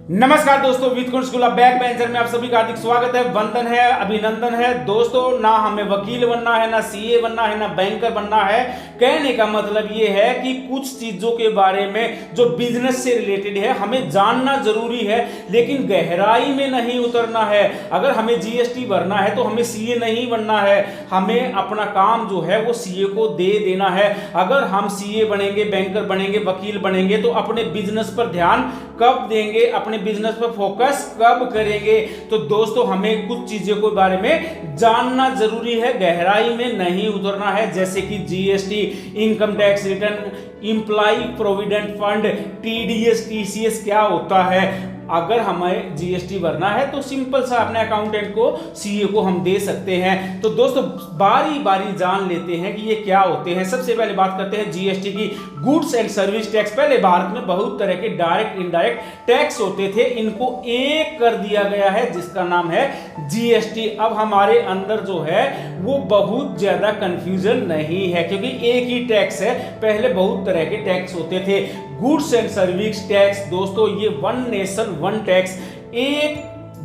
नमस्कार दोस्तों, with Kund school of backbencher में आप सभी का हार्दिक स्वागत है, वंदन है, अभिनंदन है। दोस्तों, ना हमें वकील बनना है, ना सीए बनना है, ना बैंकर बनना है। कहने का मतलब ये है कि कुछ चीजों के बारे में जो बिजनेस से रिलेटेड है हमें जानना जरूरी है, लेकिन गहराई में नहीं उतरना है। अगर हमें जीएसटी भरना है तो हमें सीए नहीं बनना है, हमें अपना काम जो है वो सीए को दे देना है। अगर हम सीए बनेंगे, बैंकर बनेंगे, वकील बनेंगे तो अपने बिजनेस पर ध्यान कब देंगे, अपने बिजनेस पर फोकस कब करेंगे? तो दोस्तों, हमें कुछ चीजों के बारे में जानना जरूरी है, गहराई में नहीं उतरना है। जैसे कि GST, income tax return, employ provident fund, TDS, TCS क्या होता है। अगर हमें जीएसटी भरना है तो सिंपल सा अपने अकाउंटेंट को, सीए को हम दे सकते हैं। तो दोस्तों, बारी बारी जान लेते हैं कि ये क्या होते हैं। सबसे पहले बात करते हैं जीएसटी की, गुड्स एंड सर्विस टैक्स। पहले भारत में बहुत तरह के डायरेक्ट इनडायरेक्ट टैक्स होते थे, इनको एक कर दिया गया है जिसका नाम है जीएसटी। अब हमारे अंदर जो है वो बहुत ज्यादा कंफ्यूजन नहीं है, क्योंकि एक ही टैक्स है। पहले बहुत तरह के टैक्स होते थे। गुड्स एंड सर्विस टैक्स, दोस्तों ये वन नेशन वन टैक्स, एक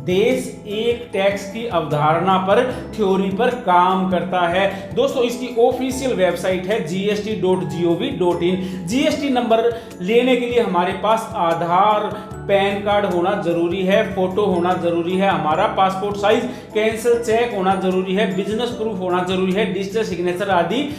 देश एक टैक्स की अवधारणा पर, थ्योरी पर काम करता है। दोस्तों, इसकी ऑफिशियल वेबसाइट है gst.gov.in। जीएसटी नंबर लेने के लिए हमारे पास आधार, पैन कार्ड होना जरूरी है, फोटो होना जरूरी है, हमारा पासपोर्ट साइज कैंसिल चेक होना जरूरी है, बिजनेस प्रूफ होना जरूरी है, डिजिटल सिग्नेचर आदि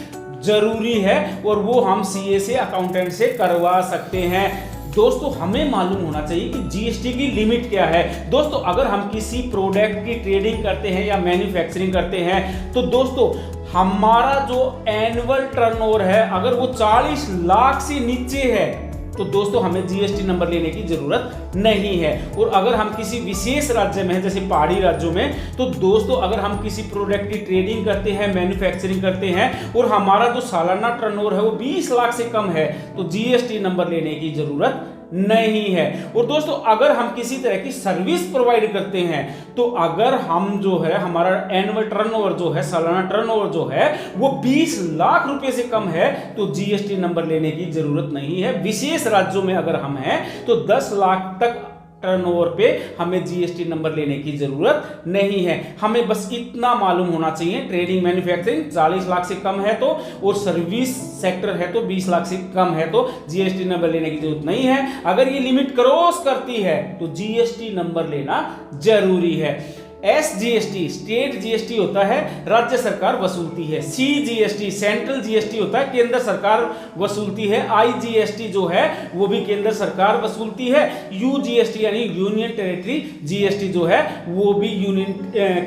जरूरी है, और वो हम सीए से, अकाउंटेंट से करवा सकते हैं। दोस्तों, हमें मालूम होना चाहिए कि जीएसटी की लिमिट क्या है। दोस्तों, अगर हम किसी प्रोडक्ट की ट्रेडिंग करते हैं या मैन्युफैक्चरिंग करते हैं तो दोस्तों हमारा जो एनुअल टर्नओवर है अगर वो 40 लाख से नीचे है तो दोस्तों हमें जीएसटी नंबर लेने की जरूरत नहीं है। और अगर हम किसी विशेष राज्य में हैं, जैसे पहाड़ी राज्यों में, तो दोस्तों अगर हम किसी प्रोडक्ट की ट्रेडिंग करते हैं, मैन्युफैक्चरिंग करते हैं और हमारा जो सालाना टर्नओवर है वो 20 लाख से कम है तो जीएसटी नंबर लेने की जरूरत नहीं है। और दोस्तों, अगर हम किसी तरह की सर्विस प्रोवाइड करते हैं तो अगर हम जो है हमारा एनुअल टर्नओवर जो है, सालाना टर्नओवर जो है वो 20 लाख रुपए से कम है तो जीएसटी नंबर लेने की जरूरत नहीं है। विशेष राज्यों में अगर हम हैं तो 10 लाख तक टर्नओवर पे हमें जीएसटी नंबर लेने की जरूरत नहीं है। हमें बस इतना मालूम होना चाहिए, ट्रेडिंग मैन्युफैक्चरिंग 40 लाख से कम है तो, और सर्विस सेक्टर है तो 20 लाख से कम है तो जीएसटी नंबर लेने की जरूरत नहीं है। अगर ये लिमिट क्रॉस करती है तो जीएसटी नंबर लेना जरूरी है। एसजीएसटी स्टेट जीएसटी होता है, राज्य सरकार वसूलती है। सीजीएसटी सेंट्रल जीएसटी होता है, केंद्र सरकार वसूलती है। आईजीएसटी जो है वो भी केंद्र सरकार वसूलती है। यूजीएसटी यानी यूनियन टेरिटरी जीएसटी जो है वो भी यूनियन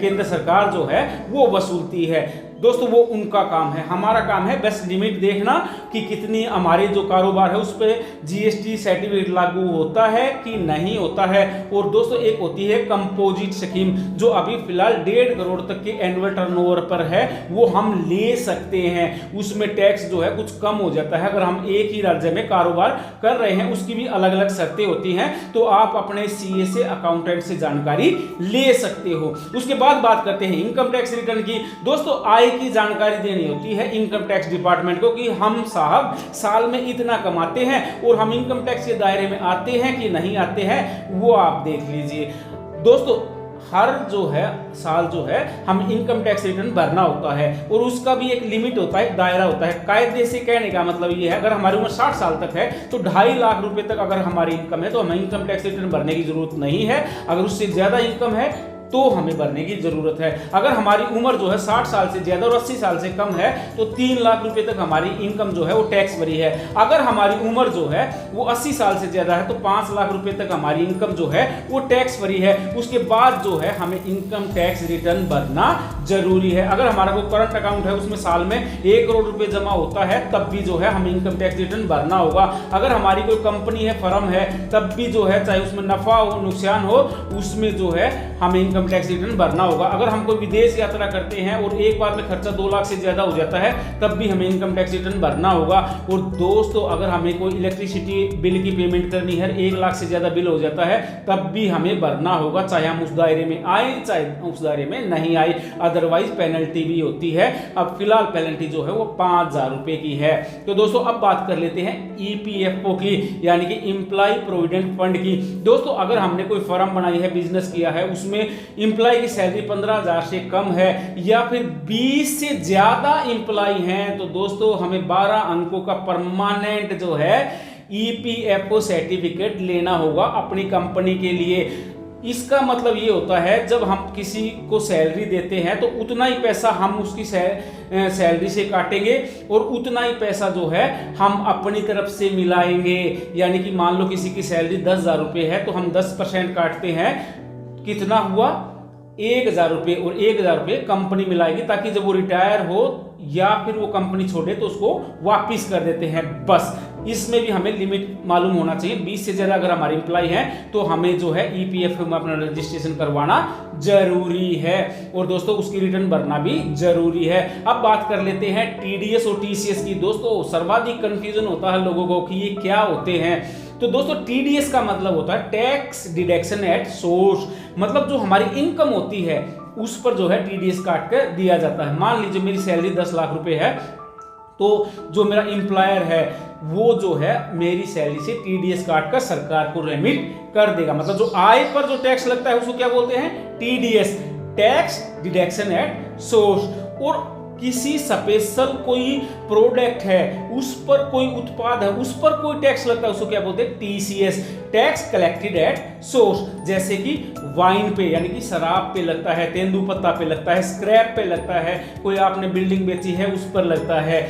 केंद्र सरकार जो है वो वसूलती है। दोस्तों, वो उनका काम है, हमारा काम है बस लिमिट देखना कि कितनी हमारे जो कारोबार है उस पर जीएसटी सर्टिफिकेट लागू होता है कि नहीं होता है। और दोस्तों, एक होती है कंपोजिट स्कीम जो अभी फिलहाल 1.5 करोड़ तक के एनुअल टर्नओवर पर है, वो हम ले सकते हैं। उसमें टैक्स जो है कुछ कम हो जाता है। अगर हम एक ही राज्य में कारोबार कर रहे हैं, उसकी भी अलग अलग शर्तें होती हैं, तो आप अपने सीए से, अकाउंटेंट से जानकारी ले सकते हो। उसके बाद बात करते हैं इनकम टैक्स रिटर्न की। दोस्तों, आय की जानकारी देनी होती है इनकम टैक्स डिपार्टमेंट को कि हम साहब साल में इतना कमाते हैं और हम इनकम टैक्स के दायरे में आते हैं कि नहीं आते हैं, वो आप देख लीजिए। दोस्तों, हर जो है साल जो है हम इनकम टैक्स रिटर्न भरना होता है और उसका भी एक लिमिट होता है, एक दायरा होता है। कायदे से कहने का मतलब ये है, अगर हमारी उम्र 60 साल तक है तो 2.5 लाख रुपए तक अगर हमारी इनकम है तो हमें इनकम टैक्स रिटर्न भरने की जरूरत नहीं है। अगर उससे ज्यादा इनकम है तो हमें भरने की जरूरत है। अगर हमारी उम्र जो है 60 साल से ज्यादा और 80 साल से कम है तो 3 लाख रुपए तक हमारी इनकम जो है वो टैक्स भरी है। अगर हमारी उम्र जो है वो 80 साल से ज्यादा है तो 5 लाख रुपए तक हमारी इनकम जो है वो टैक्स भरी है। उसके बाद जो है हमें इनकम टैक्स रिटर्न भरना जरूरी है। अगर हमारा कोई करंट अकाउंट है उसमें साल में 1 करोड़ रुपए जमा होता है तब भी जो है हमें इनकम टैक्स रिटर्न भरना होगा। अगर हमारी कोई कंपनी है, फर्म है, तब भी जो है चाहे उसमें नफा हो नुकसान हो उसमें जो है हमें इनकम टैक्स रिटर्न भरना होगा। अगर हम कोई विदेश यात्रा करते हैं और एक बार में खर्चा 2 लाख से ज़्यादा हो जाता है तब भी हमें इनकम टैक्स रिटर्न भरना होगा। और दोस्तों अगर हमें कोई इलेक्ट्रिसिटी बिल की पेमेंट करनी है, 1 लाख से ज़्यादा बिल हो जाता है तब भी हमें भरना होगा, चाहे हम उस दायरे में आए चाहे उस दायरे में नहीं आए, अदरवाइज पेनल्टी भी होती है। अब फिलहाल पेनल्टी जो है वो 5,000 रुपये की है। तो दोस्तों अब बात कर लेते हैं EPFO की, यानी कि एम्प्लॉय प्रोविडेंट फंड की। दोस्तों अगर हमने कोई फर्म बनाई है, बिजनेस किया है, उसमें एम्प्लॉय की सैलरी 15,000 से कम है या फिर 20 से ज्यादा एम्प्लॉय हैं तो दोस्तों हमें 12 अंकों का परमानेंट जो है EPFO सर्टिफिकेट लेना होगा अपनी कंपनी के लिए। इसका मतलब ये होता है जब हम किसी को सैलरी देते हैं तो उतना ही पैसा हम उसकी सैलरी से काटेंगे और उतना ही पैसा जो है हम अपनी तरफ से मिलाएंगे। यानी कि मान लो किसी की सैलरी 10,000 रुपये है तो हम 10% काटते हैं, कितना हुआ 1,000 रुपये, और 1,000 रुपये कंपनी मिलाएगी ताकि जब वो रिटायर हो या फिर वो कंपनी छोड़े तो उसको वापिस कर देते हैं। बस इसमें भी हमें लिमिट मालूम होना चाहिए। 20 से ज़्यादा अगर हमारे एम्प्लॉय हैं तो हमें जो है EPFO में अपना रजिस्ट्रेशन करवाना जरूरी है और दोस्तों उसकी रिटर्न भरना भी जरूरी है। अब बात कर लेते हैं TDS और TCS की। दोस्तों सर्वाधिक कंफ्यूजन होता है लोगों को कि ये क्या होते हैं। तो दोस्तों TDS का मतलब होता है टैक्स डिडक्शन एट सोर्स, मतलब जो हमारी इनकम होती है उस पर जो है TDS काट कर दिया जाता है। मान लीजिए मेरी सैलरी 10 लाख रुपए है तो जो मेरा एम्प्लॉयर है वो जो है मेरी सैलरी से TDS काट कर सरकार को रेमिट कर देगा। मतलब जो आय पर जो टैक्स लगता है उसको क्या बोलते हैं, TDS, tax deduction at source. और किसी स्पेशल कोई प्रोडक्ट है, उस पर कोई उत्पाद है, उस पर कोई टैक्स लगता है उसको क्या बोलते हैं, TCS, tax collected at source. जैसे कि वाइन पे यानी कि शराब पे लगता है, तेंदुपत्ता पे लगता है, स्क्रैप पे लगता है, कोई आपने बिल्डिंग बेची है उस पर लगता है।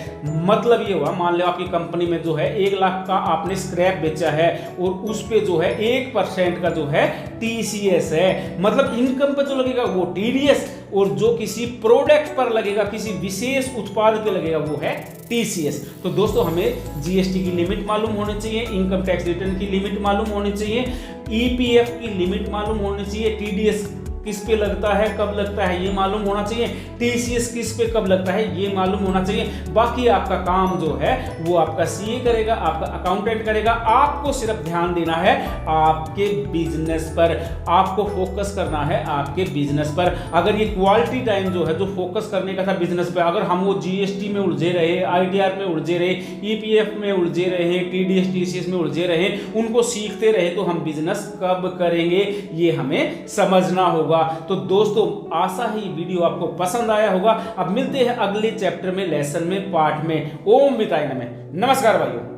मतलब ये हुआ मान लो आपकी कंपनी में जो है 1 लाख का आपने स्क्रैप बेचा है और उस पे जो है 1% का जो है TCS है। मतलब इनकम पे जो लगेगा वो TDS और जो किसी प्रोडक्ट पर लगेगा, किसी विशेष उत्पाद पे लगेगा वो है TCS। तो दोस्तों हमें GST की लिमिट मालूम होनी चाहिए, इनकम टैक्स रिटर्न की लिमिट मालूम होनी चाहिए, EPF की लिमिट मालूम होनी चाहिए, TDS किस पे लगता है कब लगता है ये मालूम होना चाहिए, TCS किस पे कब लगता है ये मालूम होना चाहिए। बाकी आपका काम जो है वो आपका CA करेगा, आपका अकाउंटेंट करेगा। आपको सिर्फ ध्यान देना है आपके बिजनेस पर, आपको फोकस करना है आपके बिजनेस पर। अगर ये क्वालिटी टाइम जो है जो फोकस करने का था बिजनेस पे, अगर हम वो GST में उलझे रहे, ITR में उलझे रहे, EPF में उलझे रहे, TDS TCS में उलझे रहे, उनको सीखते रहे तो हम बिजनेस कब करेंगे ये हमें समझना होगा। तो दोस्तों आशा ही वीडियो आपको पसंद आया होगा। अब मिलते हैं अगले चैप्टर में, लेसन में, पार्ट में। ओम मिताय नमः। नमस्कार भाइयों।